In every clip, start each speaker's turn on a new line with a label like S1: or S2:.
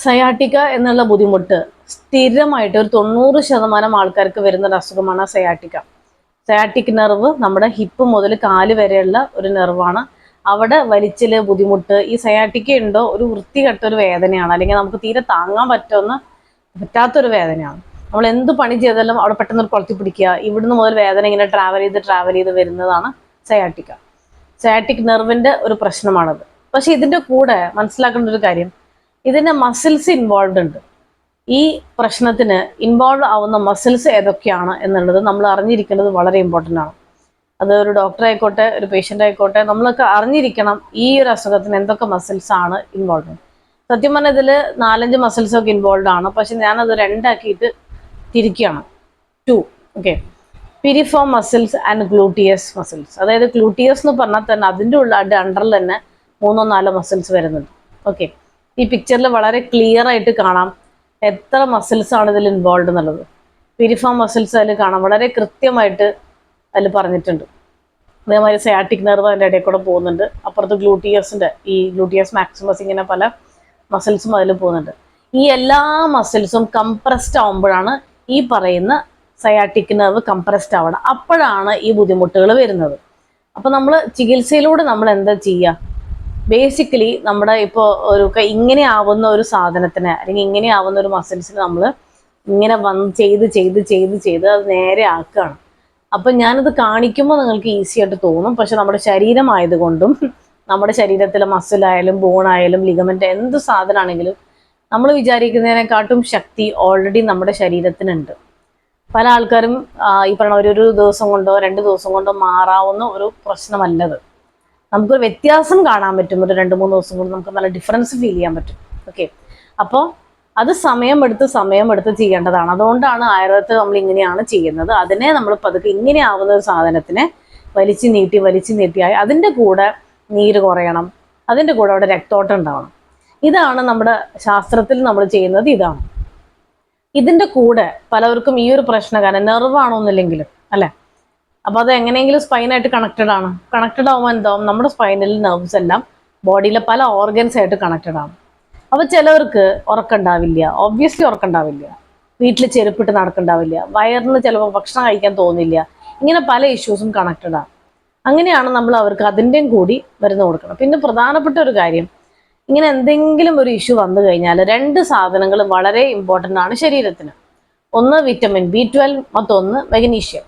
S1: സയാട്ടിക്ക എന്നുള്ള ബുദ്ധിമുട്ട് സ്ഥിരമായിട്ട് ഒരു 90% ആൾക്കാർക്ക് വരുന്ന ഒരു അസുഖമാണ് സയാട്ടിക്ക. സയാറ്റിക് നെർവ് നമ്മുടെ ഹിപ്പ് മുതൽ കാല് വരെയുള്ള ഒരു നെർവാണ്. അവിടെ വലിച്ചില് ബുദ്ധിമുട്ട്, ഈ സയാട്ടിക്ക ഉണ്ടോ ഒരു വൃത്തികെട്ട ഒരു വേദനയാണ്, അല്ലെങ്കിൽ നമുക്ക് തീരെ താങ്ങാൻ പറ്റാത്തൊരു വേദനയാണ്. നമ്മൾ എന്ത് പണി ചെയ്താലും അവിടെ പെട്ടെന്ന് ഒരു കൊളത്തി പിടിക്കുക, ഇവിടുന്ന് മുതൽ വേദന ഇങ്ങനെ ട്രാവൽ ചെയ്ത് വരുന്നതാണ് സയാട്ടിക്ക. സയാറ്റിക് നെർവിന്റെ ഒരു പ്രശ്നമാണത്. പക്ഷെ ഇതിന്റെ കൂടെ മനസ്സിലാക്കേണ്ട ഒരു കാര്യം, ഇതിന്റെ മസിൽസ് ഇൻവോൾവ് ഉണ്ട്. ഈ പ്രശ്നത്തിന് ഇൻവോൾവ് ആവുന്ന മസിൽസ് ഏതൊക്കെയാണ് എന്നുള്ളത് നമ്മൾ അറിഞ്ഞിരിക്കേണ്ടത് വളരെ ഇമ്പോർട്ടൻ്റ് ആണ്. അത് ഒരു ഡോക്ടർ ആയിക്കോട്ടെ, ഒരു പേഷ്യൻ്റ് ആയിക്കോട്ടെ, നമ്മളൊക്കെ അറിഞ്ഞിരിക്കണം ഈ ഒരു അസുഖത്തിന് എന്തൊക്കെ മസിൽസ് ആണ് ഇൻവോൾവ്. സത്യം പറഞ്ഞാൽ ഇതിൽ 4-5 മസിൽസ് ഒക്കെ ഇൻവോൾവ് ആണ്. പക്ഷെ ഞാനത് രണ്ടാക്കിയിട്ട് തിരിക്കുകയാണ്. 2. Okay, piriformis muscles and gluteus muscles. അതായത് ഗ്ലൂട്ടിയസ് എന്ന് പറഞ്ഞാൽ തന്നെ അതിൻ്റെ അണ്ടറിൽ തന്നെ 3-4 മസിൽസ് വരുന്നുണ്ട്. ഓക്കെ, ഈ പിക്ചറിൽ വളരെ ക്ലിയർ ആയിട്ട് കാണാം എത്ര മസിൽസ് ആണ് ഇതിൽ ഇൻവോൾവ് എന്നുള്ളത്. പിരിഫോം മസിൽസ് അതിൽ കാണാം, വളരെ കൃത്യമായിട്ട് അതിൽ പറഞ്ഞിട്ടുണ്ട്. അതേമാതിരി സയാറ്റിക് നെർവ് അതിൻ്റെ ഇടയിൽ കൂടെ പോകുന്നുണ്ട്. അപ്പുറത്ത് ഈ ഗ്ലൂട്ടിയസ് മാക്സിമസ്, ഇങ്ങനെ പല മസിൽസും അതിൽ പോകുന്നുണ്ട്. ഈ എല്ലാ മസിൽസും കംപ്രസ്ഡ് ആവുമ്പോഴാണ് ഈ പറയുന്ന സയാറ്റിക് നെർവ് കംപ്രസ്ഡ് ആവണം. അപ്പോഴാണ് ഈ ബുദ്ധിമുട്ടുകൾ വരുന്നത്. അപ്പോൾ നമ്മൾ ചികിത്സയിലൂടെ നമ്മൾ എന്താ ചെയ്യുക? ബേസിക്കലി നമ്മുടെ ഇപ്പോൾ ഇങ്ങനെ ആവുന്ന ഒരു സാധനത്തിന്, അല്ലെങ്കിൽ ഇങ്ങനെ ആവുന്ന ഒരു മസിൽസിന് നമ്മൾ ഇങ്ങനെ ചെയ്ത് അത് നേരെ ആക്കുകയാണ്. അപ്പം ഞാനത് കാണിക്കുമ്പോൾ നിങ്ങൾക്ക് ഈസി ആയിട്ട് തോന്നും. പക്ഷെ നമ്മുടെ ശരീരമായതുകൊണ്ടും നമ്മുടെ ശരീരത്തിലെ മസിലായാലും ബോണായാലും ലിഗമെന്റ് എന്ത് സാധനമാണെങ്കിലും നമ്മൾ വിചാരിക്കുന്നതിനെക്കാട്ടും ശക്തി ഓൾറെഡി നമ്മുടെ ശരീരത്തിനുണ്ട്. പല ആൾക്കാരും ഈ പറഞ്ഞ ഒരു ദിവസം കൊണ്ടോ 2 ദിവസം കൊണ്ടോ മാറാവുന്ന ഒരു പ്രശ്നമല്ലത്. നമുക്കൊരു വ്യത്യാസം കാണാൻ പറ്റും. ഒരു 2-3 ദിവസം കൊണ്ട് നമുക്ക് നല്ല ഡിഫറൻസ് ഫീൽ ചെയ്യാൻ പറ്റും. ഓക്കെ, അപ്പോൾ അത് സമയമെടുത്ത് ചെയ്യേണ്ടതാണ്. അതുകൊണ്ടാണ് ആയുർവേദത്തിൽ നമ്മൾ ഇങ്ങനെയാണ് ചെയ്യുന്നത്. അതിനെ നമ്മൾ പതുക്കെ ഇങ്ങനെ ആവുന്ന ഒരു സാധനത്തിനെ വലിച്ചു നീട്ടിയായി അതിൻ്റെ കൂടെ നീര് കുറയണം, അതിൻ്റെ കൂടെ അവിടെ രക്തോട്ടം ഉണ്ടാവണം. ഇതാണ് നമ്മുടെ ശാസ്ത്രത്തിൽ നമ്മൾ ചെയ്യുന്നത്. ഇതാണ് ഇതിൻ്റെ കൂടെ പലവർക്കും ഈ ഒരു പ്രശ്നം, കാരണം നെർവാണോന്നില്ലെങ്കിലും അല്ലേ, അപ്പോൾ അത് എങ്ങനെയെങ്കിലും സ്പൈനായിട്ട് കണക്റ്റഡ് ആവുമ്പോൾ എന്താവും, നമ്മുടെ സ്പൈനൽ നെർവ്സ് എല്ലാം ബോഡിയിലെ പല ഓർഗൻസ് ആയിട്ട് കണക്റ്റഡ് ആണ്. അപ്പോൾ ചിലവർക്ക് ഉറക്കമുണ്ടാവില്ല, ഒബ്വിയസ്ലി ഉറക്കമുണ്ടാവില്ല, വീട്ടിൽ ചെരുപ്പിട്ട് നടക്കുന്നുണ്ടാവില്ല, വയറിന് ചിലപ്പോൾ ഭക്ഷണം കഴിക്കാൻ തോന്നില്ല, ഇങ്ങനെ പല ഇഷ്യൂസും കണക്റ്റഡ് ആണ്. അങ്ങനെയാണ് നമ്മൾ അവർക്ക് അതിൻ്റെയും കൂടി മരുന്ന് കൊടുക്കണം. പിന്നെ പ്രധാനപ്പെട്ട ഒരു കാര്യം, ഇങ്ങനെ എന്തെങ്കിലും ഒരു ഇഷ്യൂ വന്നു കഴിഞ്ഞാൽ 2 സാധനങ്ങൾ വളരെ ഇമ്പോർട്ടൻ്റ് ആണ് ശരീരത്തിന്. ഒന്ന് വിറ്റമിൻ B12, മറ്റൊന്ന് മഗ്നീഷ്യം.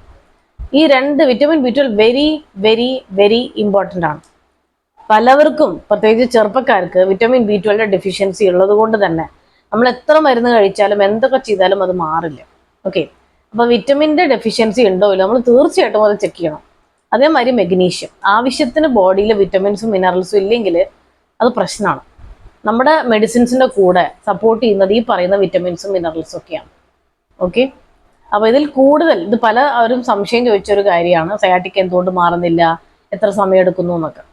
S1: ഈ 2 vitamin B12 very very very important ആണ്. പലവർക്കും, പ്രത്യേകിച്ച് ചെറുപ്പക്കാർക്ക് വിറ്റമിൻ B12 ഡെഫിഷ്യൻസി ഉള്ളത് കൊണ്ട് തന്നെ നമ്മൾ എത്ര മരുന്ന് കഴിച്ചാലും എന്തൊക്കെ ചെയ്താലും അത് മാറില്ല. ഓക്കെ, അപ്പോൾ വിറ്റമിൻ്റെ ഡെഫിഷ്യൻസി ഉണ്ടോ ഇല്ല നമ്മൾ തീർച്ചയായിട്ടും അത് ചെക്ക് ചെയ്യണം. അതേമാതിരി മഗ്നീഷ്യം, ആവശ്യത്തിന് ബോഡിയിൽ വിറ്റമിൻസും മിനറൽസും ഇല്ലെങ്കിൽ അത് പ്രശ്നമാണ്. നമ്മുടെ മെഡിസിൻസിൻ്റെ കൂടെ സപ്പോർട്ട് ചെയ്യുന്നത് ഈ പറയുന്ന വിറ്റമിൻസും മിനറൽസും ഒക്കെയാണ്. ഓക്കെ, അപ്പോൾ ഇതിൽ കൂടുതൽ ഇത് പലരും സംശയം ചോദിച്ചൊരു കാര്യമാണ്, സയാറ്റിക്ക എന്തുകൊണ്ട് മാറുന്നില്ല, എത്ര സമയം എടുക്കുന്നു എന്നൊക്കെ.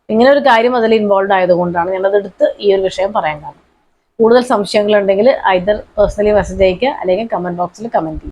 S1: ഇങ്ങനെ ഒരു കാര്യം അതിൽ ഇൻവോൾവ് ആയതുകൊണ്ടാണ് ഞാനതെടുത്ത് ഈ ഒരു വിഷയം പറയാൻ കാരണം. കൂടുതൽ സംശയങ്ങളുണ്ടെങ്കിൽ ഐദർ പേഴ്സണലി മെസ്സേജ് അയക്കുക, അല്ലെങ്കിൽ കമൻറ്റ് ബോക്സിൽ കമൻറ്റ് ചെയ്യുക.